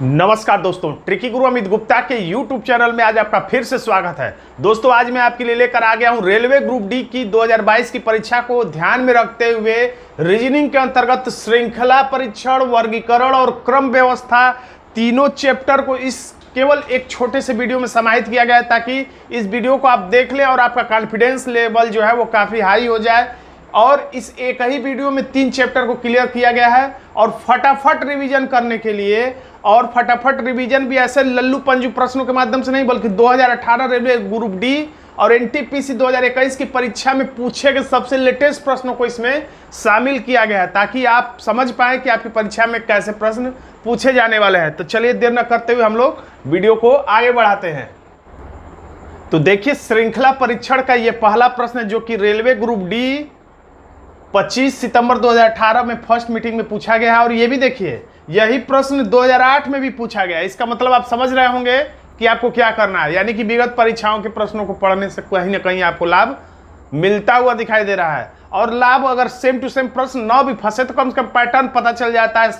नमस्कार दोस्तों, ट्रिकी गुरु अमित गुप्ता के YouTube चैनल में आज आपका फिर से स्वागत है। दोस्तों आज मैं आपके लिए लेकर आ गया हूं रेलवे ग्रुप डी की 2022 की परीक्षा को ध्यान में रखते हुए रीजनिंग के अंतर्गत श्रृंखला परीक्षण, वर्गीकरण और क्रम व्यवस्था तीनों चैप्टर को इस केवल एक छोटे से वीडियो में समाहित किया गया है ताकि इस वीडियो को आप देख लें और आपका कॉन्फिडेंस लेवल जो है वो काफ़ी हाई हो जाए। और इस एक ही वीडियो में 3 चैप्टर को क्लियर किया गया है और फटाफट रिवीजन करने के लिए, और फटाफट रिवीजन भी ऐसे लल्लू पंजू प्रश्नों के माध्यम से नहीं बल्कि 2018 रेलवे ग्रुप डी और एनटीपीसी 2021 की परीक्षा में पूछे गए सबसे लेटेस्ट प्रश्नों को इसमें शामिल किया गया है ताकि आप समझ पाए कि आपकी परीक्षा में कैसे प्रश्न पूछे जाने वाले हैं। तो चलिए देर न करते हुए हम लोग वीडियो को आगे बढ़ाते हैं। तो देखिए श्रृंखला परीक्षण का ये पहला प्रश्न है जो कि रेलवे ग्रुप डी 25 सितंबर 2018 में फर्स्ट मीटिंग में पूछा गया है। और ये भी देखिए यही प्रश्न 2008 में भी पूछा गया है। इसका मतलब आप समझ रहे होंगे कि आपको क्या करना है, यानी कि विगत परीक्षाओं के प्रश्नों को पढ़ने से कहीं ना कहीं आपको लाभ मिलता हुआ दिखाई दे रहा है। और लाभ अगर सेम टू सेम प्रश्न न भी फंसे तो कम से कम पैटर्न पता चल जाता है।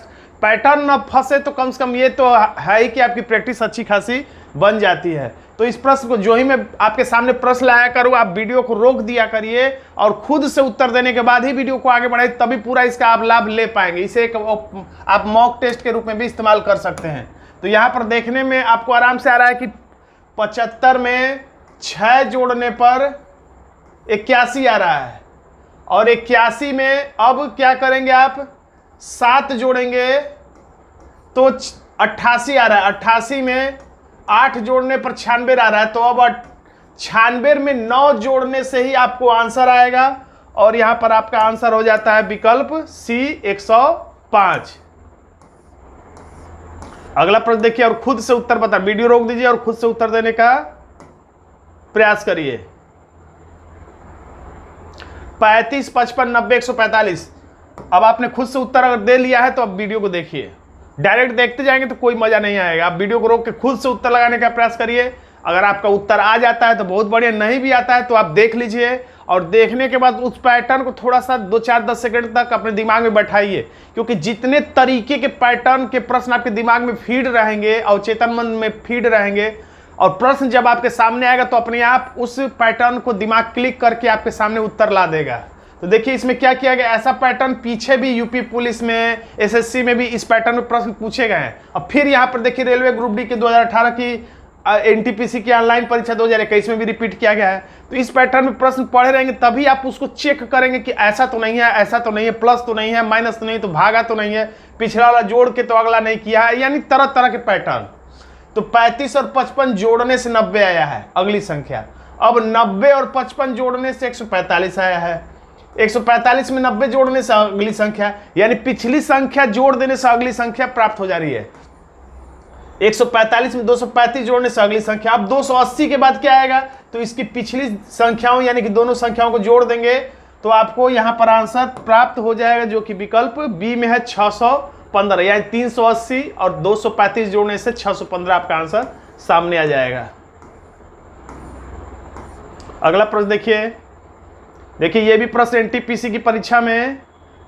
पैटर्न न फंसे तो कम से कम ये तो है ही कि आपकी प्रैक्टिस अच्छी खासी बन जाती है। तो इस प्रश्न को जो ही मैं आपके सामने प्रश्न लाया करूँ आप वीडियो को रोक दिया करिए और खुद से उत्तर देने के बाद ही वीडियो को आगे बढ़ाइए, तभी पूरा इसका आप लाभ ले पाएंगे। इसे एक आप मॉक टेस्ट के रूप में भी इस्तेमाल कर सकते हैं। तो यहाँ पर देखने में आपको आराम से आ रहा है कि 75 में 6 जोड़ने पर 81 आ रहा है और 81 में अब क्या करेंगे आप 7 जोड़ेंगे तो 88 आ रहा है। 88 में 8 जोड़ने पर 96 आ रहा है। तो अब 96 में 9 जोड़ने से ही आपको आंसर आएगा और यहां पर आपका आंसर हो जाता है विकल्प सी 105। अगला प्रश्न देखिए और खुद से उत्तर बता, वीडियो रोक दीजिए और खुद से उत्तर देने का प्रयास करिए। 35, 55, 90, 145। अब आपने खुद से उत्तर अगर दे लिया है तो अब वीडियो को देखिए। डायरेक्ट देखते जाएंगे तो कोई मजा नहीं आएगा। आप वीडियो को रोक के खुद से उत्तर लगाने का प्रयास करिए। अगर आपका उत्तर आ जाता है तो बहुत बढ़िया, नहीं भी आता है तो आप देख लीजिए और देखने के बाद उस पैटर्न को थोड़ा सा 2, 4, 10 सेकंड तक अपने दिमाग में बैठाइए, क्योंकि जितने तरीके के पैटर्न के प्रश्न आपके दिमाग में फीड रहेंगे और चेतन मन में फीड रहेंगे और प्रश्न जब आपके सामने आएगा तो अपने आप उस पैटर्न को दिमाग क्लिक करके आपके सामने उत्तर ला देगा। तो देखिए इसमें क्या किया गया, ऐसा पैटर्न पीछे भी यूपी पुलिस में, एसएससी में भी इस पैटर्न में प्रश्न पूछे गए हैं। अब फिर यहाँ पर देखिए रेलवे ग्रुप डी के 2018 की एनटीपीसी की ऑनलाइन परीक्षा 2021 में भी रिपीट किया गया है। तो इस पैटर्न में प्रश्न पढ़े रहेंगे तभी आप उसको चेक करेंगे कि ऐसा तो नहीं है, ऐसा तो नहीं है, प्लस तो नहीं है, माइनस तो नहीं, तो भागा तो नहीं है, पिछला वाला जोड़ के तो अगला नहीं किया है, यानी तरह तरह के पैटर्न। तो 35 और 55 जोड़ने से 90 आया है अगली संख्या। अब 90 और 55 जोड़ने से 145 आया है। 145 में 90 जोड़ने से अगली संख्या, यानी पिछली संख्या जोड़ देने से अगली संख्या प्राप्त हो जा रही है। 145 में 235 जोड़ने से अगली संख्या। अब 280 के बाद क्या आएगा, तो इसकी पिछली संख्याओं यानी कि दोनों संख्याओं को जोड़ देंगे तो आपको यहां पर आंसर प्राप्त हो जाएगा जो कि विकल्प बी में है 615, यानी 380 और 235 जोड़ने से 615 आपका आंसर सामने आ जाएगा। अगला प्रश्न देखिए ये भी प्रश्न एनटीपीसी की परीक्षा में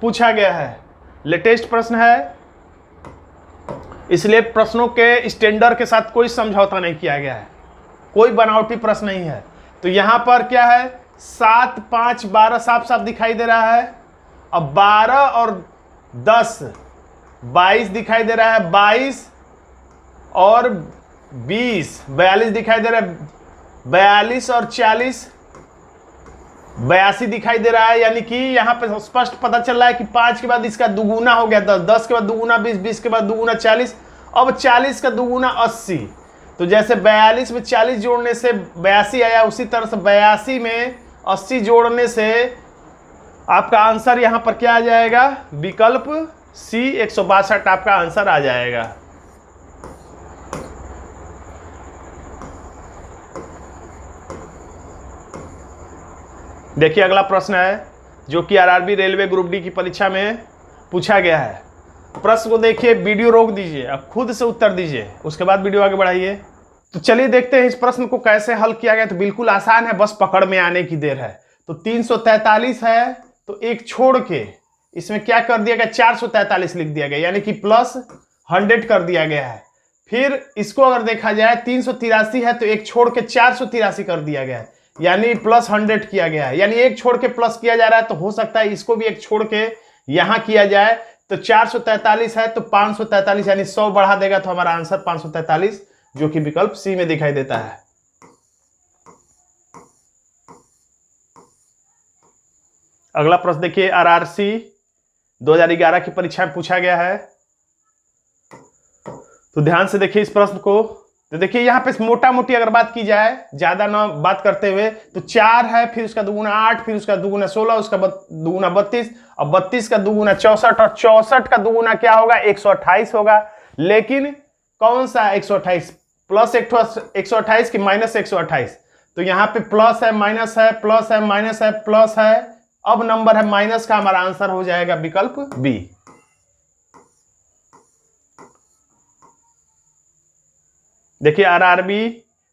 पूछा गया है, लेटेस्ट प्रश्न है, इसलिए प्रश्नों के स्टैंडर्ड के साथ कोई समझौता नहीं किया गया है, कोई बनावटी प्रश्न नहीं है। तो यहां पर क्या है 7, 5, 12 साफ साफ दिखाई दे रहा है। अब 12 और 10 22 दिखाई दे रहा है, 22 और 20 42 दिखाई दे रहा है, 42 और 40 82 दिखाई दे रहा है। यानी कि यहाँ पे स्पष्ट पता चल रहा है कि 5 के बाद इसका दुगुना हो गया 10, 10 के बाद दुगुना 20, 20 के बाद दुगुना 40, अब 40 का दुगुना 80। तो जैसे 42 में 40 जोड़ने से 82 आया, उसी तरह से 82 में 80 जोड़ने से आपका आंसर यहाँ पर क्या आ जाएगा, विकल्प सी 162 आपका आंसर आ जाएगा। देखिए अगला प्रश्न है जो कि आरआरबी रेलवे ग्रुप डी की परीक्षा में पूछा गया है। प्रश्न को देखिए, वीडियो रोक दीजिए, अब खुद से उत्तर दीजिए, उसके बाद वीडियो आगे बढ़ाइए। तो चलिए देखते हैं इस प्रश्न को कैसे हल किया गया। तो बिल्कुल आसान है, बस पकड़ में आने की देर है। तो 343 है तो एक छोड़ के इसमें क्या कर दिया गया, 443 लिख दिया गया, यानी कि प्लस 100 कर दिया गया है। फिर इसको अगर देखा जाए 383 है तो एक छोड़ के 483 कर दिया गया है, यानी +100 किया गया है, यानी एक छोड़ के प्लस किया जा रहा है। तो हो सकता है इसको भी एक छोड़ के यहां किया जाए। तो 443 है तो 543, यानी 100 बढ़ा देगा तो हमारा आंसर 543, जो कि विकल्प सी में दिखाई देता है। अगला प्रश्न देखिए, आरआरसी 2011 की परीक्षा में पूछा गया है, तो ध्यान से देखिए इस प्रश्न को। तो देखिए यहाँ पे मोटा मोटी अगर बात की जाए, ज्यादा ना बात करते हुए, तो 4 है, फिर उसका दुगुना 8, फिर उसका दुगुना 16, उसका दुगुना 32, और 32 का दुगुना 64, और 64 का दुगुना क्या होगा, 128 होगा। लेकिन कौन सा 128, +128 की -128? तो यहाँ पे प्लस है, माइनस है, प्लस है, माइनस है, प्लस है, अब नंबर है माइनस का, हमारा आंसर हो जाएगा विकल्प बी। देखिए आरआरबी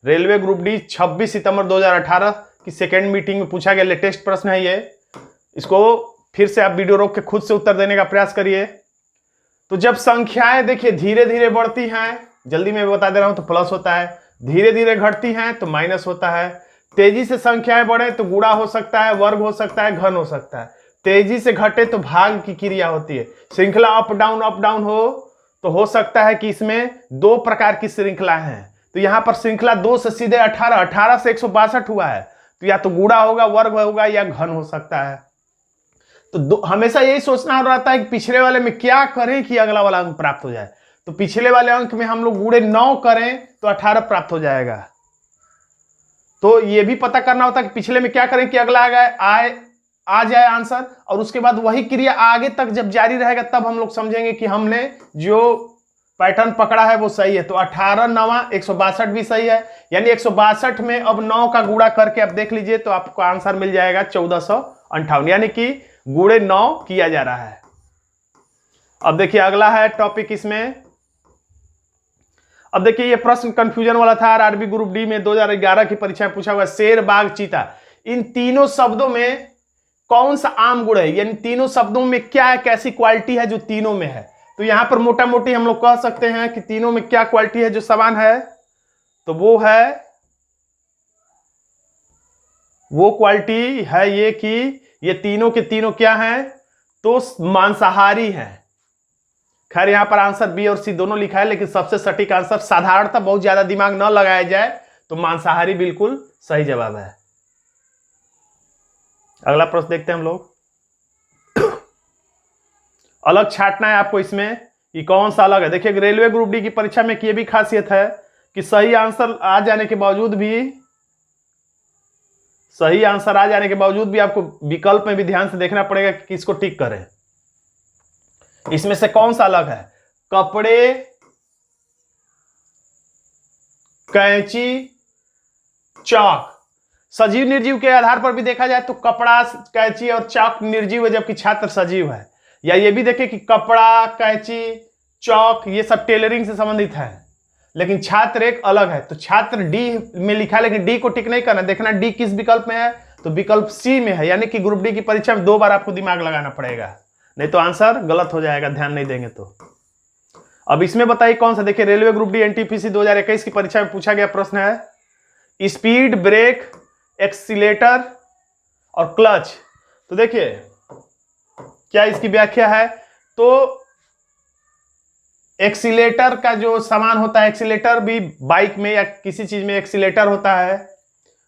रेलवे ग्रुप डी 26 सितंबर 2018 की सेकेंड मीटिंग में पूछा गया लेटेस्ट प्रश्न है ये। इसको फिर से आप वीडियो रोक के खुद से उत्तर देने का प्रयास करिए। तो जब संख्याएं देखिए धीरे धीरे बढ़ती हैं, जल्दी मैं बता दे रहा हूं, तो प्लस होता है, धीरे धीरे घटती हैं तो माइनस होता है, तेजी से संख्याएं बढ़े तो गुणा हो सकता है, वर्ग हो सकता है, घन हो सकता है, तेजी से घटे तो भाग की क्रिया होती है। श्रृंखला अप डाउन हो तो हो सकता है कि इसमें 2 प्रकार की श्रृंखला है। तो यहां पर श्रृंखला 2 से सीधे 18 से 162 हुआ है, तो या तो गुणा होगा, वर्ग होगा, या घन हो सकता है। तो हमेशा यही सोचना रहता है कि पिछले वाले में क्या करें कि अगला वाला अंक प्राप्त हो जाए। तो पिछले वाले अंक में हम लोग गुणे 9 करें तो 18 प्राप्त हो जाएगा। तो ये भी पता करना होता है कि पिछले में क्या करें कि अगला आ जाए आंसर, और उसके बाद वही क्रिया आगे तक जब जारी रहेगा तब हम लोग समझेंगे कि हमने जो पैटर्न पकड़ा है वो सही है। तो 18 9 162 भी सही है, यानी 162 में अब 9 का गुणा करके आप देख लीजिए तो आपको आंसर मिल जाएगा 1458, यानी कि गुणे 9 किया जा रहा है। अब देखिए अगला है टॉपिक इसमें। अब देखिए ये प्रश्न कंफ्यूजन वाला था, आरआरबी ग्रुप डी में 2011 की परीक्षा में पूछा हुआ, शेर, बाघ, चीता, इन तीनों शब्दों में कौन सा आम गुण है, यानी तीनों शब्दों में क्या है, कैसी क्वालिटी है जो तीनों में है। तो यहां पर मोटा मोटी हम लोग कह सकते हैं कि तीनों में क्या क्वालिटी है जो समान है, तो वो क्वालिटी है ये कि ये तीनों के तीनों क्या हैं, तो मांसाहारी हैं। खैर यहां पर आंसर बी और सी दोनों लिखा है, लेकिन सबसे सटीक आंसर, साधारणतः बहुत ज्यादा दिमाग न लगाया जाए तो मांसाहारी बिल्कुल सही जवाब है। अगला प्रश्न देखते हैं हम लोग। अलग छांटना है आपको इसमें कि कौन सा अलग है। देखिए रेलवे ग्रुप डी की परीक्षा में ये भी खासियत है कि सही आंसर आ जाने के बावजूद भी आपको विकल्प में भी ध्यान से देखना पड़ेगा कि किसको टिक करें। इसमें से कौन सा अलग है, कपड़े, कैंची, चाक। सजीव निर्जीव के आधार पर भी देखा जाए तो कपड़ा, कैंची और चाक निर्जीव है, जबकि छात्र सजीव है। या ये भी देखें कि कपड़ा, कैंची, चौक ये सब टेलरिंग से संबंधित है, लेकिन छात्र एक अलग है। तो छात्र डी में लिखा है, लेकिन डी को टिक नहीं करना, देखना डी किस विकल्प में है, तो विकल्प सी में है। यानी कि ग्रुप डी की परीक्षा में 2 बार आपको दिमाग लगाना पड़ेगा, नहीं तो आंसर गलत हो जाएगा, ध्यान नहीं देंगे तो। अब इसमें बताइए कौन सा। देखिए रेलवे ग्रुप डी एनटीपीसी 2021 की परीक्षा में पूछा गया प्रश्न है, स्पीड ब्रेक, एक्सीलेटर और क्लच। तो देखिए क्या इसकी व्याख्या है, तो एक्सीलेटर का जो सामान होता है, एक्सीलेटर भी बाइक में या किसी चीज में एक्सीलेटर होता है,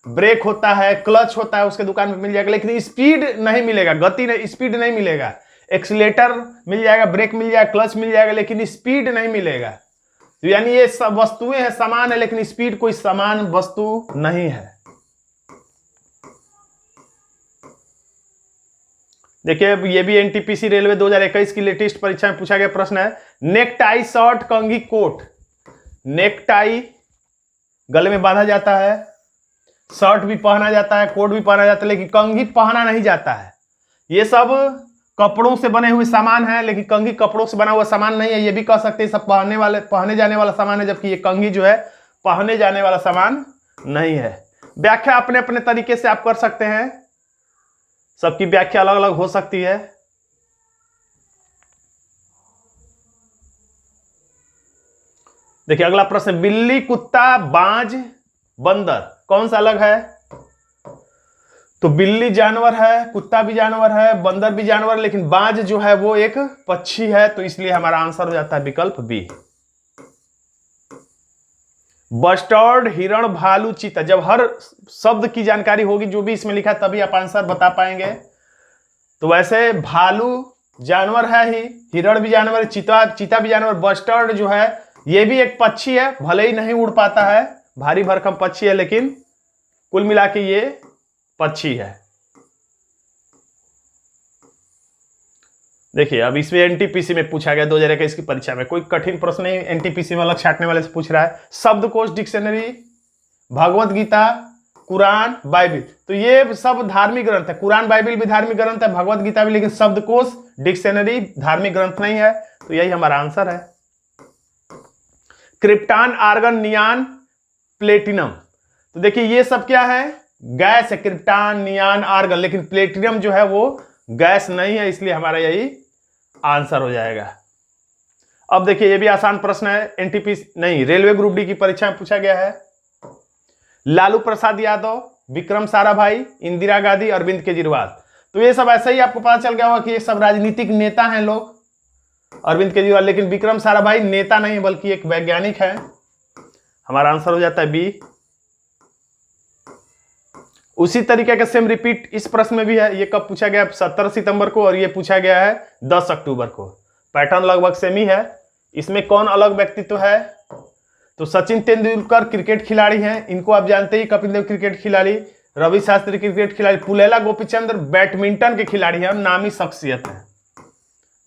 ब्रेक होता है, क्लच होता है, उसके दुकान में मिल जाएगा, लेकिन स्पीड नहीं मिलेगा, गति नहीं, स्पीड नहीं मिलेगा। एक्सीलेटर मिल जाएगा, ब्रेक मिल जाएगा, क्लच मिल जाएगा, लेकिन स्पीड नहीं मिलेगा। तो यानी ये सब वस्तुएं हैं, समान है, लेकिन स्पीड कोई समान वस्तु नहीं है। देखिए ये भी एनटीपीसी रेलवे 2021 की लेटेस्ट परीक्षा में पूछा गया प्रश्न है, नेक टाई, शर्ट, कंघी, कोट। नेक टाई गले में बांधा जाता है, शर्ट भी पहना जाता है, कोट भी पहना जाता है, लेकिन कंघी पहना नहीं जाता है। ये सब कपड़ों से बने हुए सामान है, लेकिन कंघी कपड़ों से बना हुआ सामान नहीं है। ये भी कह सकते हैं सब पहने जाने वाला सामान है, जबकि ये कंघी जो है पहने जाने वाला सामान नहीं है। व्याख्या अपने अपने तरीके से आप कर सकते हैं, सबकी व्याख्या अलग अलग हो सकती है। देखिए अगला प्रश्न, बिल्ली, कुत्ता, बाज, बंदर कौन सा अलग है? तो बिल्ली जानवर है, कुत्ता भी जानवर है, बंदर भी जानवर, लेकिन बाज जो है वो एक पक्षी है, तो इसलिए हमारा आंसर हो जाता है विकल्प बी। बस्टर्ड, हिरण, भालू, चीता, जब हर शब्द की जानकारी होगी जो भी इसमें लिखा तभी आप आंसर बता पाएंगे। तो वैसे भालू जानवर है ही, हिरण भी जानवर, चीता भी जानवर, बस्टर्ड जो है ये भी एक पक्षी है, भले ही नहीं उड़ पाता है, भारी भरकम पक्षी है, लेकिन कुल मिला के ये पक्षी है। देखिए अब इसमें एनटीपीसी में पूछा गया 2021 की परीक्षा में, कोई कठिन प्रश्न नहीं, एनटीपीसी में अलग छाटने वाले से पूछ रहा है। शब्दकोश, डिक्शनरी, भगवत गीता, कुरान, बाइबिल, तो ये सब धार्मिक ग्रंथ है। कुरान बाइबिल भी धार्मिक ग्रंथ है, भगवत गीता भी, लेकिन शब्दकोश डिक्शनरी धार्मिक ग्रंथ नहीं है, तो यही हमारा आंसर है। क्रिप्टान, आर्गन, नियान, प्लेटिनम, तो देखिए ये सब क्या है? गैस है। क्रिप्टान, नियान, आर्गन, लेकिन प्लेटिनम जो है वो गैस नहीं है, इसलिए हमारा यही आंसर हो जाएगा। अब देखिए ये भी आसान प्रश्न है, एनटीपीसी नहीं रेलवे ग्रुप डी की परीक्षा में पूछा गया है। लालू प्रसाद यादव, विक्रम साराभाई, इंदिरा गांधी, अरविंद केजरीवाल, तो ये सब ऐसे ही आपको पता चल गया होगा कि ये सब राजनीतिक नेता हैं लोग, अरविंद केजरीवाल, लेकिन विक्रम साराभाई नेता नहीं बल्कि एक वैज्ञानिक है। हमारा आंसर हो जाता है बी। उसी तरीके का सेम रिपीट इस प्रश्न में भी है। ये कब पूछा गया? 17 सितंबर को, और ये पूछा गया है 10 अक्टूबर को। पैटर्न लगभग सेम ही है। इसमें कौन अलग व्यक्तित्व है? तो सचिन तेंदुलकर क्रिकेट खिलाड़ी हैं, इनको आप जानते ही, कपिल देव क्रिकेट खिलाड़ी, रवि शास्त्री क्रिकेट खिलाड़ी, पुलेला गोपीचंद्र बैडमिंटन के खिलाड़ी हैं, नामी शख्सियत है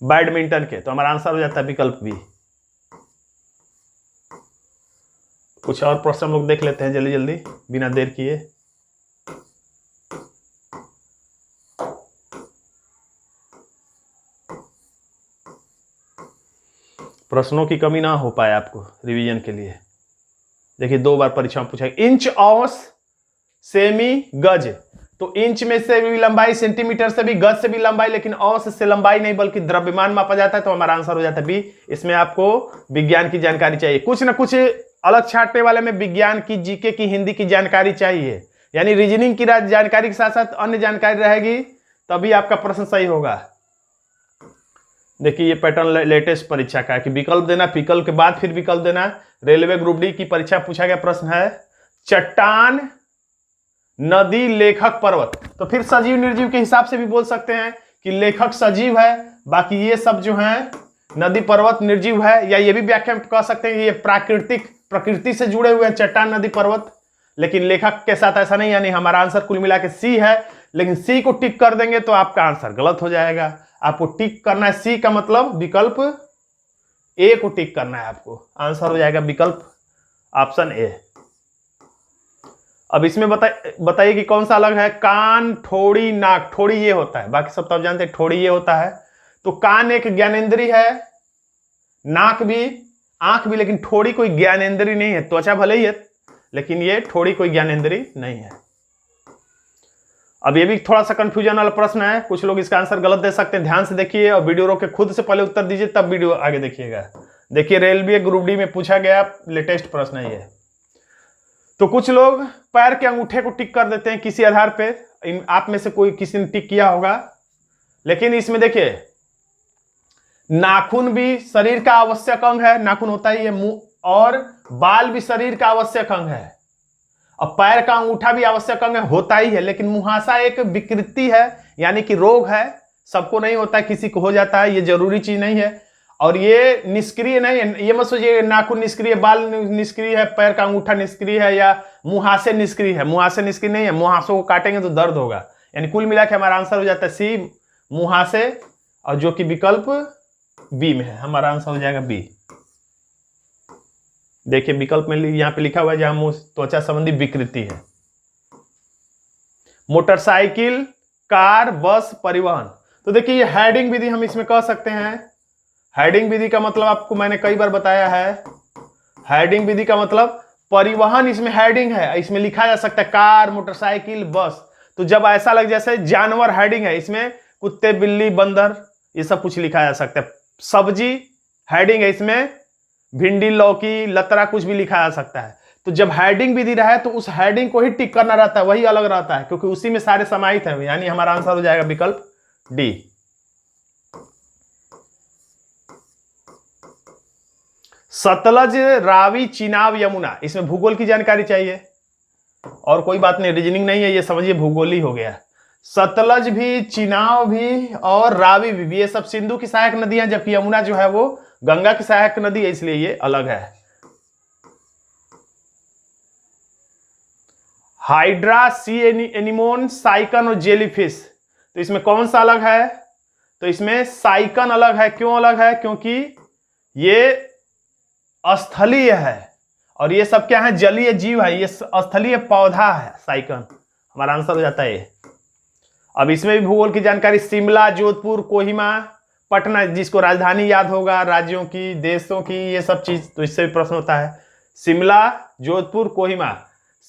बैडमिंटन के, तो हमारा आंसर हो जाता है विकल्प बी। कुछ और प्रश्न हम लोग देख लेते हैं जल्दी जल्दी बिना देर किए। प्रश्नों की कमी ना हो पाए आपको रिवीजन के लिए। देखिए 2 बार परीक्षा में पूछा, इंच, औंस, सेमी, गज, तो इंच में से भी लंबाई, सेंटीमीटर से भी, गज से भी लंबाई, लेकिन औंस से लंबाई नहीं बल्कि द्रव्यमान मापा जाता है, तो हमारा आंसर हो जाता है बी। इसमें आपको विज्ञान की जानकारी चाहिए, कुछ ना कुछ अलग छांटने वाले में विज्ञान की, जीके की, हिंदी की जानकारी चाहिए, यानी रीजनिंग की जानकारी के साथ साथ अन्य जानकारी रहेगी, तभी आपका प्रश्न सही होगा। देखिए ये पैटर्न लेटेस्ट परीक्षा का है कि विकल्प देना, विकल्प के बाद फिर विकल्प देना। रेलवे ग्रुप डी की परीक्षा पूछा गया प्रश्न है, चट्टान, नदी, लेखक, पर्वत, तो फिर सजीव निर्जीव के हिसाब से भी बोल सकते हैं कि लेखक सजीव है, बाकी ये सब जो है नदी पर्वत निर्जीव है, या ये भी व्याख्या कह सकते हैं कि ये प्रकृति से जुड़े हुए हैं चट्टान, नदी, पर्वत, लेकिन लेखक के साथ ऐसा नहीं, यानी हमारा आंसर कुल मिला के सी है। लेकिन सी को टिक कर देंगे तो आपका आंसर गलत हो जाएगा। आपको टिक करना है सी का मतलब विकल्प ए को टिक करना है आपको, आंसर हो जाएगा विकल्प ऑप्शन ए। अब इसमें बताइए कि कौन सा अलग है? कान, ठोड़ी, नाक, ठोड़ी ये होता है, बाकी सब तो आप जानते हैं ठोड़ी ये होता है, तो कान एक ज्ञानेंद्री है, नाक भी, आंख भी, लेकिन ठोड़ी कोई ज्ञानेंद्री नहीं है, त्वचा भले ही है लेकिन ये ठोड़ी कोई ज्ञानेंद्री नहीं है। अब ये भी थोड़ा सा कंफ्यूजन वाला प्रश्न है, कुछ लोग इसका आंसर गलत दे सकते हैं, ध्यान से देखिए और वीडियो रोक के खुद से पहले उत्तर दीजिए तब वीडियो आगे देखिएगा। देखिए रेलवे ग्रुप डी में पूछा गया लेटेस्ट प्रश्न है ये। तो कुछ लोग पैर के अंगूठे को टिक कर देते हैं किसी आधार पे, आप में से कोई किसी ने टिक किया होगा, लेकिन इसमें देखिए नाखून भी शरीर का आवश्यक अंग है, नाखून होता ही है, मुंह और बाल भी शरीर का आवश्यक अंग है, और पैर का अंगूठा भी आवश्यक अंग होता ही है, लेकिन मुहासा एक विकृति है, यानी कि रोग है, सबको नहीं होता है, किसी को हो जाता है, ये जरूरी चीज नहीं है, और ये निष्क्रिय नहीं है। ये मत सोचिए नाखून निष्क्रिय, बाल निष्क्रिय है, पैर का अंगूठा निष्क्रिय है, या मुहासे निष्क्रिय है, मुहासे निष्क्रिय नहीं है, मुहासों को काटेंगे तो दर्द होगा, यानी कुल मिला के हमारा आंसर हो जाता है सी, मुहासे, और जो कि विकल्प बी में है, हमारा आंसर हो जाएगा बी। देखिए विकल्प में यहां पे लिखा हुआ है जहां मुंह त्वचा संबंधी विकृति है। मोटरसाइकिल, कार, बस, परिवहन, तो देखिए ये हेडिंग विधि हम इसमें कह सकते हैं। हेडिंग विधि का मतलब आपको मैंने कई बार बताया है, हेडिंग विधि का मतलब परिवहन, इसमें हेडिंग है, इसमें लिखा जा सकता है कार, मोटरसाइकिल, बस, तो जब ऐसा लग जैसे जानवर हेडिंग है, इसमें कुत्ते, बिल्ली, बंदर, ये सब कुछ लिखा जा सकता है। सब्जी हेडिंग है, इसमें भिंडी, लौकी, लतरा कुछ भी लिखा जा सकता है। तो जब हेडिंग भी दी रहा है तो उस हेडिंग को ही टिक करना रहता है, वही अलग रहता है, क्योंकि उसी में सारे समाहित हैं। यानी हमारा आंसर हो जाएगा विकल्प डी। सतलज, रावी, चिनाब, यमुना, इसमें भूगोल की जानकारी चाहिए और कोई बात नहीं, रीजनिंग नहीं है, ये समझिए भूगोल ही हो गया। सतलज भी, चिनाब भी और रावी भी, ये सब सिंधु की सहायक नदियां, जबकि यमुना जो है वो गंगा की सहायक नदी है, इसलिए ये अलग है। हाइड्रा, सी एनिमोन, साइकन और जेलीफिश, तो इसमें कौन सा अलग है? तो इसमें साइकन अलग है। क्यों अलग है? क्योंकि ये स्थलीय है और ये सब क्या है? जलीय जीव है, ये स्थलीय पौधा है साइकन। हमारा आंसर हो जाता है ये। अब इसमें भी भूगोल की जानकारी, शिमला, जोधपुर, कोहिमा, पटना, जिसको राजधानी याद होगा राज्यों की, देशों की, ये सब चीज, तो इससे भी प्रश्न होता है। शिमला, जोधपुर, कोहिमा,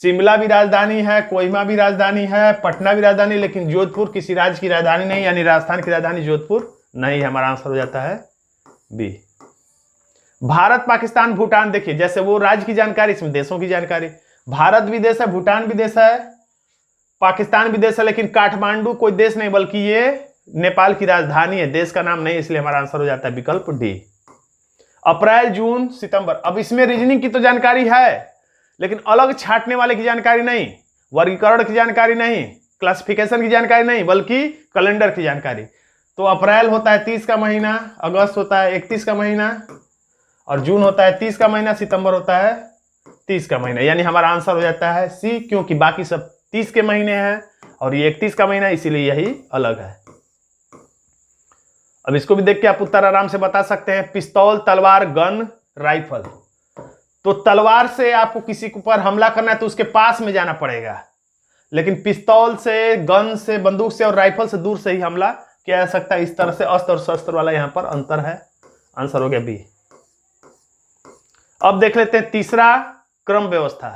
शिमला भी राजधानी है, कोहिमा भी राजधानी है, पटना भी राजधानी, लेकिन जोधपुर किसी राज्य की राजधानी नहीं, यानी राजस्थान की राजधानी जोधपुर नहीं है। हमारा आंसर हो जाता है बी। भारत, पाकिस्तान, भूटान, देखिए जैसे वो राज्य की जानकारी, इसमें देशों की जानकारी। भारत भी देश है, भूटान भी देश है, पाकिस्तान भी देश है, लेकिन काठमांडू कोई देश नहीं, बल्कि ये नेपाल की राजधानी है, देश का नाम नहीं, इसलिए हमारा आंसर हो जाता है विकल्प डी। अप्रैल, जून, सितंबर, अब इसमें रीजनिंग की तो जानकारी है, लेकिन अलग छांटने वाले की जानकारी नहीं, वर्गीकरण की जानकारी नहीं, क्लासिफिकेशन की जानकारी नहीं, बल्कि कैलेंडर की जानकारी। तो अप्रैल होता है 30 का महीना, अगस्त होता है 31 का महीना, और जून होता है 30 का महीना, सितंबर होता है 30 का महीना, यानी हमारा आंसर हो जाता है सी, क्योंकि बाकी सब 30 के महीने हैं और ये 31 का महीना, इसीलिए यही अलग है। अब इसको भी देख के आप उत्तर आराम से बता सकते हैं। पिस्तौल, तलवार, गन, राइफल, तो तलवार से आपको किसी के ऊपर हमला करना है तो उसके पास में जाना पड़ेगा, लेकिन पिस्तौल से, गन से, बंदूक से और राइफल से दूर से ही हमला किया जा सकता है। इस तरह से अस्त्र और शस्त्र वाला यहां पर अंतर है। आंसर हो गया बी। अब देख लेते हैं तीसरा, क्रम व्यवस्था।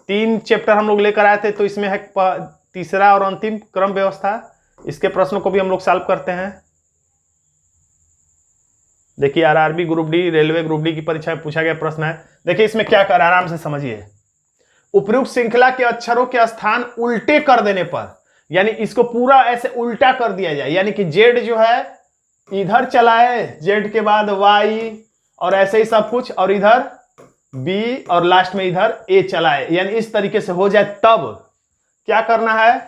3 चैप्टर हम लोग लेकर आए थे, तो इसमें है तीसरा और अंतिम, क्रम व्यवस्था। इसके प्रश्नों को भी हम लोग सॉल्व करते हैं। देखिए RRB group D, railway group D की परीक्षा में पूछा गया प्रश्न है। देखिए इसमें क्या कर, आराम से समझिए। उपयुक्त श्रृंखला के अक्षरों के स्थान उल्टे कर देने पर, यानी इसको पूरा ऐसे उल्टा कर दिया जाए, यानी कि जेड जो है इधर चला है, जेड के बाद वाई और ऐसे ही सब कुछ, और इधर बी और लास्ट में इधर ए चला है, यानी इस तरीके से हो जाए, तब क्या करना है?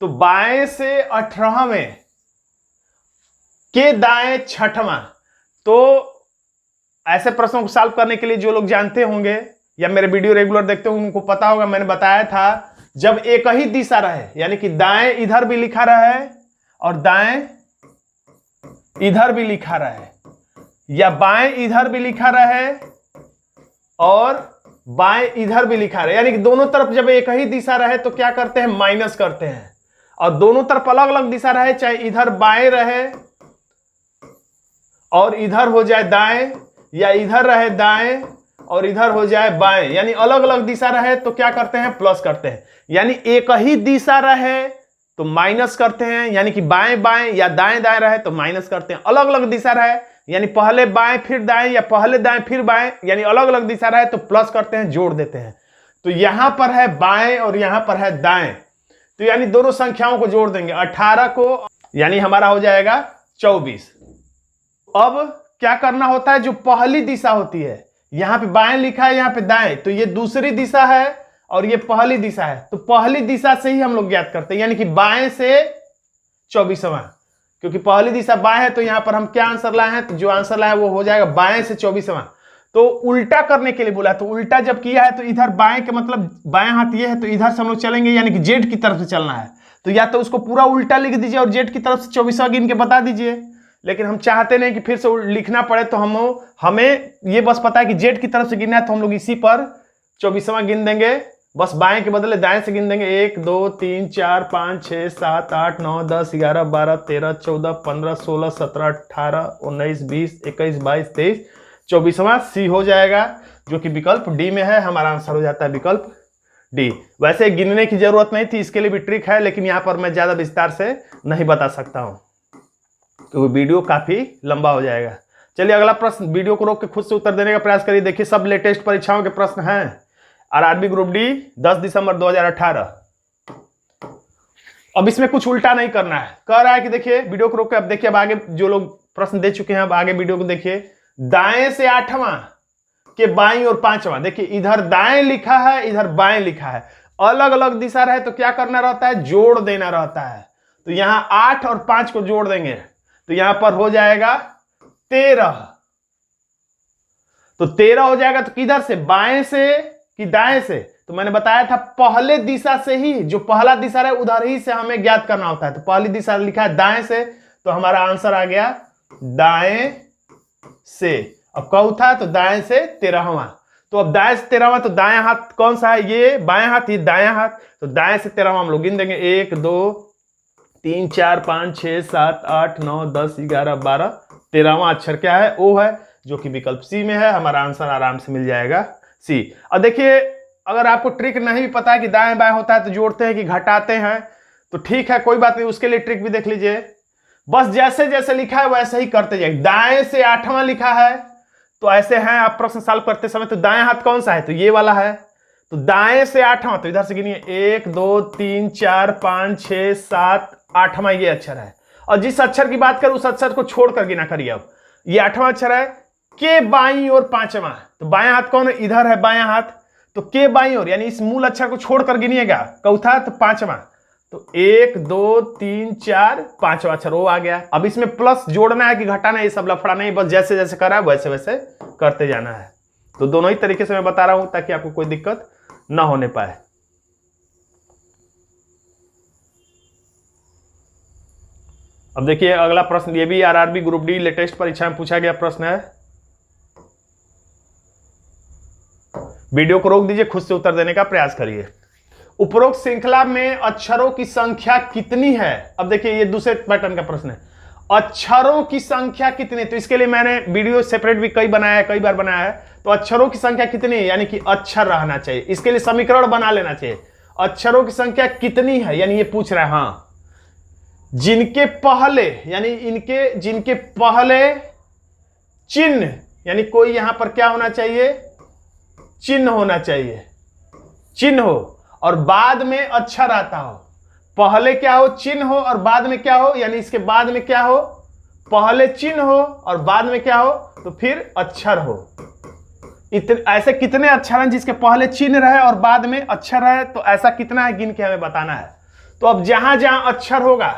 तो बाएं से 18वें के दाएं 6वां। तो ऐसे प्रश्नों को सॉल्व करने के लिए जो लोग जानते होंगे या मेरे वीडियो रेगुलर देखते होंगे उनको पता होगा, मैंने बताया था जब एक ही दिशा रहे, यानी कि दाएं इधर भी लिखा रहे और दाएं इधर भी लिखा रहे, या बाएं इधर भी लिखा रहे और बाएं इधर भी लिखा रहे, यानी कि दोनों तरफ जब एक ही दिशा रहे तो क्या करते हैं? माइनस करते हैं। और दोनों तरफ अलग अलग दिशा रहे, चाहे इधर बाएं रहे और इधर हो जाए दाएं, या इधर रहे दाएं और इधर हो जाए बाएं, यानी अलग अलग दिशा रहे तो क्या करते हैं? प्लस करते हैं। यानी एक ही दिशा रहे तो माइनस करते हैं, यानी कि बाएं बाएं या दाएं दाएं रहे तो माइनस करते हैं। अलग अलग दिशा रहे, यानी पहले बाएं फिर दाएं या पहले दाएं फिर बाएं, यानी अलग अलग दिशा रहे तो प्लस करते हैं, जोड़ देते हैं। तो यहां पर है बाएं और यहां पर है दाएं, तो यानी दोनों संख्याओं को जोड़ देंगे, 18 को, यानी हमारा हो जाएगा 24। अब क्या करना होता है? जो पहली दिशा होती है, यहां पे बाएं लिखा है, यहां पे दाएं, तो ये दूसरी दिशा है और ये पहली दिशा है, तो पहली दिशा से ही हम लोग ज्ञात करते हैं, यानी कि बाएं से 24वां, क्योंकि पहली दिशा बाएं है, तो यहां पर हम क्या आंसर लाए हैं? तो जो आंसर लाए वो हो जाएगा बाएं से 24वां। तो उल्टा करने के लिए बोला, तो उल्टा जब किया है तो इधर बाएं के मतलब बाएं हाथ ये है, तो इधर से हम लोग चलेंगे, यानी कि जेड की तरफ से चलना है, तो या तो उसको पूरा उल्टा लिख दीजिए और जेड की तरफ से 24वां गिन के बता दीजिए, लेकिन हम चाहते नहीं कि फिर से लिखना पड़े, तो हमें ये बस पता है कि जेड की तरफ से गिनना है, तो हम लोग इसी पर 24वां गिन देंगे, बस बाएं के बदले दाएं से गिन देंगे। 1 2 3 4 5 6 7 8 9 10 11 12 13 14 15 16 17 18 19 20 21 22 23, 24वां सी हो जाएगा, जो कि विकल्प डी में है। हमारा आंसर हो जाता है विकल्प डी। वैसे गिनने की जरूरत नहीं थी, इसके लिए भी ट्रिक है, लेकिन यहां पर मैं ज्यादा विस्तार से नहीं बता सकता हूं क्योंकि वीडियो काफी लंबा हो जाएगा। चलिए अगला प्रश्न, वीडियो को रोक के खुद से उत्तर देने का प्रयास करिए। देखिए सब लेटेस्ट परीक्षाओं के प्रश्न हैं। आरआरबी ग्रुप डी 10 दिसंबर 2018। अब इसमें कुछ उल्टा नहीं करना है। कह रहा है कि देखिए वीडियो को रोक के अब देखिए, अब आगे जो लोग प्रश्न दे चुके हैं अब आगे वीडियो को देखिए। दाएं से 8वां के बाईं और 5वां, देखिए इधर दाएं लिखा है इधर बाएं लिखा है, अलग अलग दिशा रहे तो क्या करना रहता है, जोड़ देना रहता है। तो यहां 8 और 5 को जोड़ देंगे तो यहां पर हो जाएगा 13। तो 13 हो जाएगा। तो किधर से, बाएं से कि दाएं से? तो मैंने बताया था पहले दिशा से ही, जो पहला दिशा है उधर ही से हमें ज्ञात करना होता है। तो पहली दिशा लिखा है दाएं से, तो हमारा आंसर आ गया दाएं से। अब चौथा तो दाएं से 13वां। तो अब दाएं से 13वां, तो दायां हाथ कौन सा है, ये बायां हाथ, ये दायां हाथ। तो दाएं से 13वां हम लोग गिन देंगे 1 2 3 4 5 6 7 8 9 10 11 12। 13वां अक्षर क्या है, ओ है, जो कि विकल्प सी में है। हमारा आंसर आराम से मिल जाएगा सी। अब देखिए अगर आपको ट्रिक नहीं भी पता है कि दाएं बाएं होता है तो जोड़ते हैं कि घटाते हैं, तो ठीक है कोई बात नहीं, उसके लिए ट्रिक भी देख लीजिए। बस जैसे जैसे लिखा है वैसे ही करते जाइए। दाएं से 8वां लिखा है तो ऐसे हैं आप प्रश्न सॉल्व करते समय, तो दाएं हाथ कौन सा है, तो ये वाला है। तो दाएं से 8वां, तो इधर से गिनिए 1 2 3 4 5 6 7 8वां ये अक्षर है। और जिस अक्षर की बात करें उस अक्षर को छोड़कर गिना करिए। अब ये 8वां अक्षर है के बाईं और 5वां, तो बायां हाथ कौन है, इधर है बायां हाथ। तो के बाईं ओर यानी इस मूल अक्षर को छोड़कर गिनिएगा। चौथा तो 5वां, तो 1 2 3 4 5वां अक्षर वो आ गया। अब इसमें प्लस जोड़ना है कि घटाना है, ये सब लफड़ा नहीं, बस जैसे जैसे करा है वैसे वैसे करते जाना है। तो दोनों ही तरीके से मैं बता रहा हूं ताकि आपको कोई दिक्कत ना होने पाए। अब देखिए अगला प्रश्न, ये भी आरआरबी ग्रुप डी लेटेस्ट परीक्षा में पूछा गया प्रश्न है। वीडियो को रोक दीजिए, खुद से उत्तर देने का प्रयास करिए। उपरोक्त श्रृंखला में अक्षरों की संख्या कितनी है? अब देखिए ये दूसरे पैटर्न का प्रश्न है, अक्षरों की संख्या कितनी। तो इसके लिए मैंने वीडियो सेपरेट भी कई बार बनाया है। तो अक्षरों की संख्या कितनी है, यानी कि अक्षर रहना चाहिए। इसके लिए समीकरण बना लेना चाहिए। अक्षरों की संख्या कितनी है, यानी ये पूछ रहा है। हाँ, जिनके पहले यानी इनके जिनके पहले चिन्ह, यानी कोई यहां पर क्या होना चाहिए, चिन्ह होना चाहिए, चिन्ह हो और बाद में अक्षर आता हो। पहले क्या हो, चिन्ह हो और बाद में क्या हो, यानी इसके बाद में क्या हो, पहले चिन्ह हो और बाद में क्या हो, तो फिर अक्षर हो। ऐसे कितने अक्षर हैं जिसके पहले चिन्ह रहे और बाद में अक्षर है, तो ऐसा कितना है गिन के हमें बताना है। तो अब जहां जहां अक्षर होगा,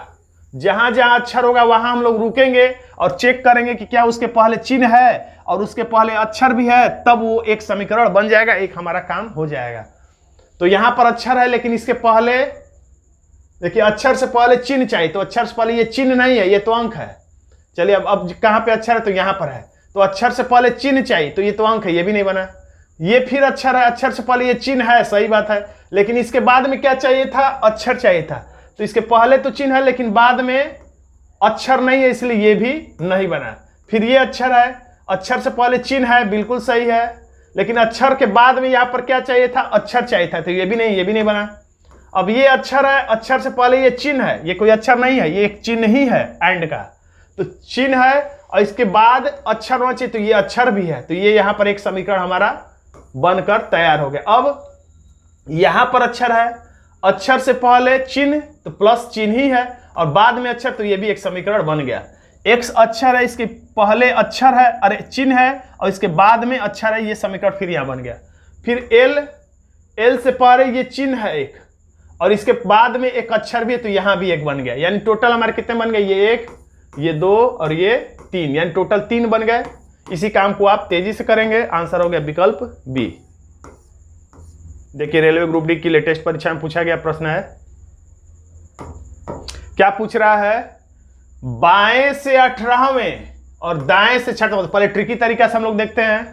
जहां जहां अक्षर होगा वहां हम लोग रुकेंगे और चेक करेंगे कि क्या उसके पहले चिन्ह है और उसके पहले अक्षर भी है, तब वो एक समीकरण बन जाएगा, एक हमारा काम हो जाएगा। तो यहां पर अक्षर है लेकिन इसके पहले देखिए अक्षर से पहले चिन्ह चाहिए, तो अक्षर से पहले ये चिन्ह नहीं है, ये तो अंक है। चलिए अब कहां पे अक्षर है, तो यहां पर है। तो अक्षर से पहले चिन्ह चाहिए, तो ये तो अंक है, ये भी नहीं बना। ये फिर अक्षर है, अक्षर से पहले ये चिन्ह है, सही बात है, लेकिन इसके बाद में क्या चाहिए था, अक्षर चाहिए था। तो इसके पहले तो चिन्ह है लेकिन बाद में अक्षर नहीं है, इसलिए ये भी नहीं बना। फिर ये अक्षर है, अक्षर से पहले चिन्ह है, बिल्कुल सही है, लेकिन अक्षर के बाद में यहां पर क्या चाहिए था, अक्षर चाहिए था, तो ये भी नहीं बना। अब ये अक्षर है, अक्षर से पहले ये चिन्ह है, ये कोई अक्षर नहीं है, ये एक चिन्ह ही है एंड का, तो चिन्ह है और इसके बाद अक्षर होना चाहिए, तो ये अक्षर भी है। तो ये यहां पर एक समीकरण हमारा बनकर तैयार हो गया। अब यहां पर अक्षर है, अक्षर से पहले चिन्ह, तो प्लस चिन्ह ही है और बाद में अक्षर, तो ये भी एक समीकरण बन गया। एक्स अक्षर है, इसके पहले अक्षर है, अरे चिन्ह है और इसके बाद में अक्षर है, ये समीकरण फिर यहां बन गया। फिर एल से पहले ये चिन्ह है एक और इसके बाद में एक अक्षर भी है, तो यहां भी एक बन गया। यानी टोटल हमारे कितने बन गए, ये 1 ये 2 और ये 3, यानी टोटल 3 बन गए। इसी काम को आप तेजी से करेंगे, आंसर हो गया विकल्प बी। देखिए रेलवे ग्रुप डी की लेटेस्ट परीक्षा में पूछा गया प्रश्न है, क्या पूछ रहा है, बाएं से 18वें और दाएं से 6वां। तो पहले ट्रिकी तरीका से हम लोग देखते हैं।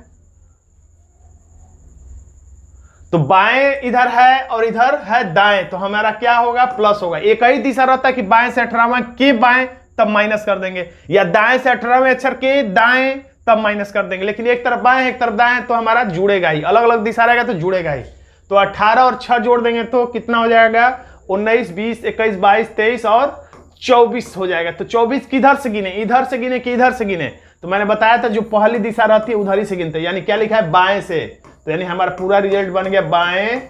तो बाएं इधर है और इधर है दाएं, तो हमारा क्या होगा, प्लस होगा। एक ही दिशा रहता है कि बाएं से 18वां के बाएं, तब माइनस कर देंगे, या दाएं से 18वें अक्षर के दाएं तब माइनस कर देंगे। लेकिन एक तरफ बाएं एक तरफ दाएं, तो हमारा जुड़ेगा ही, अलग अलग दिशा रहेगा तो जुड़ेगा ही। तो 18 और 6 जोड़ देंगे तो कितना हो जाएगा, 19 20 21 22 23 और 24 हो जाएगा। तो 24 किधर से गिने, इधर से गिने कि इधर से गिने, तो मैंने बताया था जो पहली दिशा रहती है उधर ही से गिनते हैं, यानी क्या लिखा है बाएं से, तो यानी हमारा पूरा रिजल्ट बन गया बाएं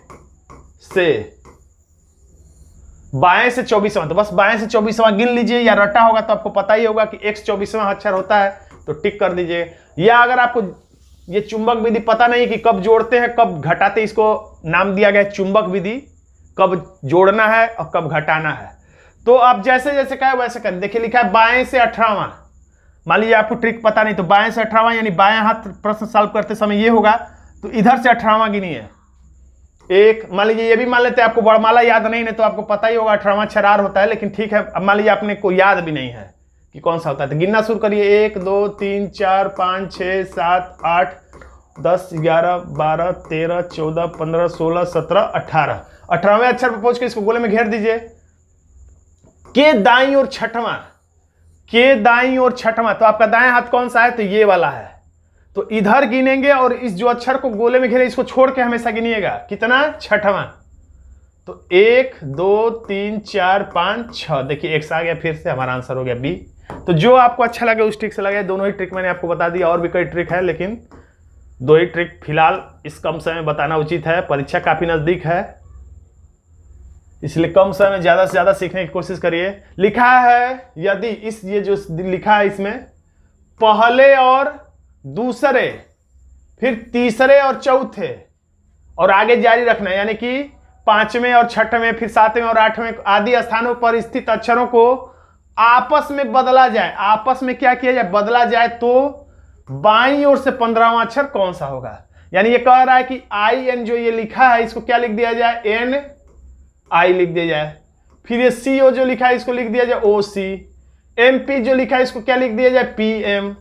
से 24वां। तो बस बाएं से 24वां गिन लीजिए, या रटा होगा तो आपको पता ही होगा कि x 24वां अक्षर होता है, तो टिक कर दीजिए। या अगर आपको ये चुंबक विधि पता नहीं कि कब जोड़ते हैं कब घटाते, इसको नाम दिया गया चुंबक विधि, कब जोड़ना है और कब घटाना है। तो आप जैसे जैसे कहे वैसे करें। देखिए लिखा है बाएं से 18वां, मान लीजिए आपको ट्रिक पता नहीं, तो बाएं से 18वां यानी बाएं हाथ प्रश्न सॉल्व करते समय ये होगा, तो इधर से 18वां गिनिए। एक, मान लीजिए ये भी मान लेते हैं आपको वर्णमाला याद नहीं है, तो आपको पता ही होगा 18वां छरार होता है, लेकिन ठीक है अब मान लीजिए आपने को याद भी नहीं है कि कौन सा होता है, तो गिनना शुरू करिए। 1 2 3 4 5 6 7 8 10 11 12 13 14 15 16 17 18। 18वें अक्षर पर पहुंच के इसको गोले में घेर दीजिए। के दाईं और छठवां, के दाईं और छठवां, तो आपका दाएं हाथ कौन सा है, तो ये वाला है, तो इधर गिनेंगे और इस जो अक्षर को गोले में घेरे इसको छोड़ के हमेशा गिनिएगा। कितना, छठवां। तो 1 2 3 4 5 6, देखिए एक्स आ गया, फिर से हमारा आंसर हो गया बी। तो जो आपको अच्छा लगे उस ट्रिक से लगाए, दोनों ही ट्रिक मैंने आपको बता दिया, और भी कई ट्रिक है, लेकिन दो ही ट्रिक फिलहाल इस कम समय में बताना उचित है। परीक्षा काफी नजदीक है, इसलिए कम समय में ज्यादा से ज्यादा सीखने की कोशिश करिए। लिखा है यदि इस ये जो लिखा है इसमें पहले और दूसरे, फिर तीसरे और चौथे, और आगे जारी रखना है, यानी कि 5वें और 6वें, फिर 7वें और 8वें आदि स्थानों पर स्थित अक्षरों को आपस में बदला जाए। आपस में क्या किया जाए, बदला जाए, तो बाईं ओर से 15वां अक्षर कौन सा होगा। यानी ये कह रहा है कि आई एन जो ये लिखा है इसको क्या लिख दिया जाए, एन आई लिख दिया जाए। फिर ये सी ओ जो लिखा है इसको लिख दिया जाए ओ सी। एम पी जो लिखा है इसको क्या लिख दिया जाए, पी एम।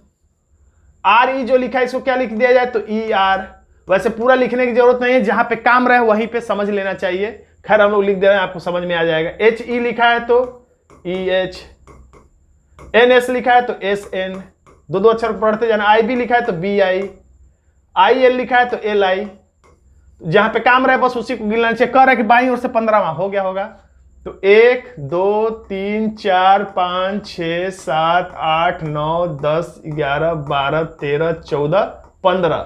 आर ई जो लिखा है इसको क्या लिख दिया जाए, तो ई आर। वैसे पूरा लिखने की जरूरत नहीं है, जहां पे काम रहे वहीं पे समझ लेना चाहिए। खैर हम लोग लिख दे रहे हैं, आपको समझ में आ जाएगा। एच ई लिखा है तो ई एच, एन एस लिखा है तो एस एन, दो दो अक्षर पढ़ते जाना। आई बी लिखा है तो बी आई, आई एल लिखा है तो एल आई। जहां पे काम रहे बस उसी को गिनना चाहिए। कह रहा है कि बाईं ओर से 15वां हो गया होगा, तो 1 2 3 4 5 6 7 8 9 10 11 12 13 14 15।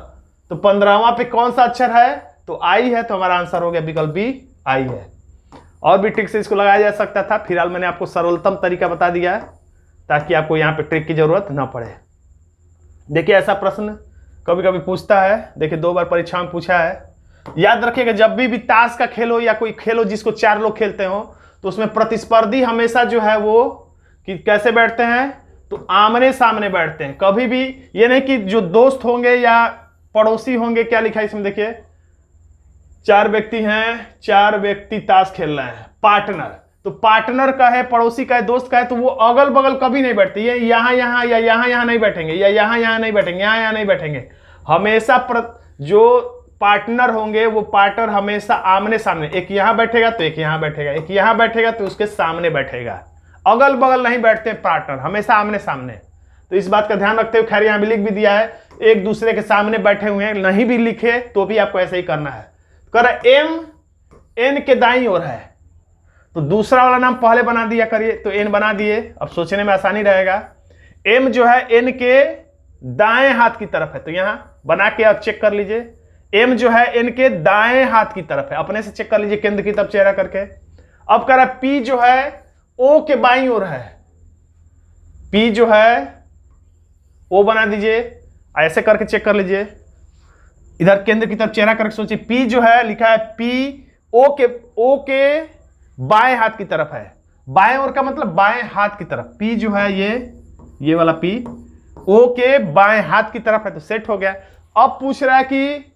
तो 15वां पे कौन सा अक्षर है, तो आई है, तो हमारा आंसर हो गया विकल्प बी, आई है। और भी ट्रिक से इसको लगाया जा सकता था, फिलहाल मैंने आपको सरलतम तरीका बता दिया है ताकि आपको यहाँ पे ट्रिक की जरूरत ना पड़े। देखिए ऐसा प्रश्न कभी कभी पूछता है, देखिए 2 बार परीक्षा में पूछा है। याद रखिएगा जब भी ताश का खेल हो या कोई खेल हो जिसको 4 लोग खेलते हो, तो उसमें प्रतिस्पर्धी हमेशा जो है वो कि कैसे बैठते हैं, तो आमने सामने बैठते हैं। कभी भी ये नहीं कि जो दोस्त होंगे या पड़ोसी होंगे। क्या लिखा है इसमें देखिए, 4 व्यक्ति हैं, 4 व्यक्ति ताश खेल रहे हैं, पार्टनर। तो पार्टनर का है, पड़ोसी का है, दोस्त का है, तो वो अगल बगल कभी नहीं बैठते। ये यहाँ यहाँ या यहाँ नहीं बैठेंगे, या यहाँ नहीं बैठेंगे, यहाँ नहीं बैठेंगे। हमेशा जो पार्टनर होंगे वो पार्टनर हमेशा आमने सामने, एक यहाँ बैठेगा तो एक यहाँ बैठेगा, एक यहाँ बैठेगा तो उसके सामने बैठेगा। अगल बगल नहीं बैठते पार्टनर, हमेशा आमने सामने। तो इस बात का ध्यान रखते हुए, खैर यहाँ भी लिख भी दिया है, एक दूसरे के सामने बैठे हुए हैं। नहीं भी लिखे तो भी आपको ऐसे ही करना है। कर एम एन के दाईं ओर है, तो दूसरा वाला नाम पहले बना दिया करिए, तो एन बना दिए, अब सोचने में आसानी रहेगा। एम जो है एन के दाएं हाथ की तरफ है, तो यहां बना के आप चेक कर लीजिए। एम जो है एन के दाएं हाथ की तरफ है, अपने से चेक कर लीजिए केंद्र की तरफ चेहरा करके। अब कह रहा है पी जो है ओ के बाईं ओर है, पी जो है ओ बना दीजिए, ऐसे करके चेक कर लीजिए। इधर केंद्र की तरफ चेहरा करके सोचिए, पी जो है लिखा है पी ओ के बाएं हाथ की तरफ है। बाएं ओर का मतलब बाएं हाथ की तरफ। पी जो है ये वाला पी ओ के बाएं हाथ की तरफ है, तो सेट हो गया। अब पूछ रहा है कि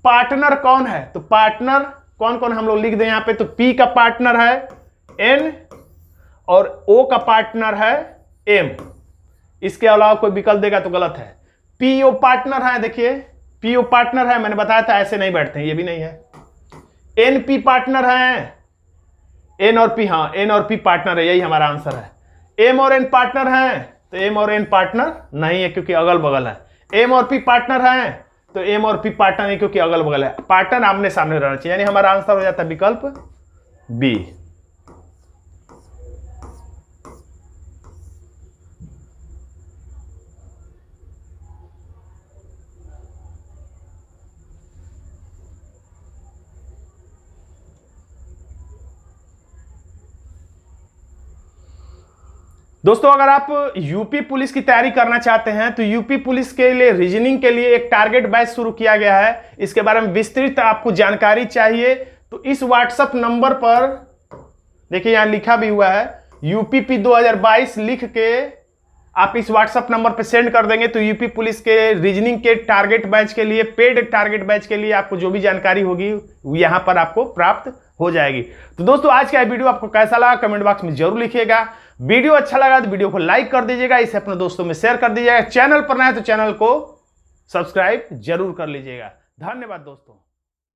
पार्टनर कौन है, तो पार्टनर कौन कौन हम लोग लिख दें यहां पे। तो पी का पार्टनर है एन और ओ का पार्टनर है एम। इसके अलावा कोई विकल्प देगा तो गलत है। पी ओ पार्टनर है, देखिए पी ओ पार्टनर है, मैंने बताया था ऐसे नहीं बैठते हैं, ये भी नहीं है। एन पी पार्टनर है, एन और पी, हाँ एन और पी पार्टनर है, यही हमारा आंसर है। एम और एन पार्टनर है, तो एम और एन पार्टनर नहीं है क्योंकि अगल बगल है। एम और पी पार्टनर है, तो एम और पी पार्टनर नहीं क्योंकि अगल बगल है। पार्टनर आमने सामने रहना चाहिए, यानी हमारा आंसर हो जाता है विकल्प बी। दोस्तों अगर आप यूपी पुलिस की तैयारी करना चाहते हैं तो यूपी पुलिस के लिए रीजनिंग के लिए एक टारगेट बैच शुरू किया गया है। इसके बारे में विस्तृत आपको जानकारी चाहिए तो इस व्हाट्सएप नंबर पर देखिए यहां लिखा भी हुआ है यूपीपी 2022 लिख के आप इस व्हाट्सएप नंबर पर सेंड कर देंगे तो यूपी पुलिस के रीजनिंग के टारगेट बैच के लिए, पेड टारगेट बैच के लिए आपको जो भी जानकारी होगी यहां पर आपको प्राप्त हो जाएगी। तो दोस्तों आज का वीडियो आपको कैसा लगा कमेंट बॉक्स में जरूर लिखिएगा। वीडियो अच्छा लगा तो वीडियो को लाइक कर दीजिएगा, इसे अपने दोस्तों में शेयर कर दीजिएगा। चैनल पर नए तो चैनल को सब्सक्राइब जरूर कर लीजिएगा। धन्यवाद दोस्तों।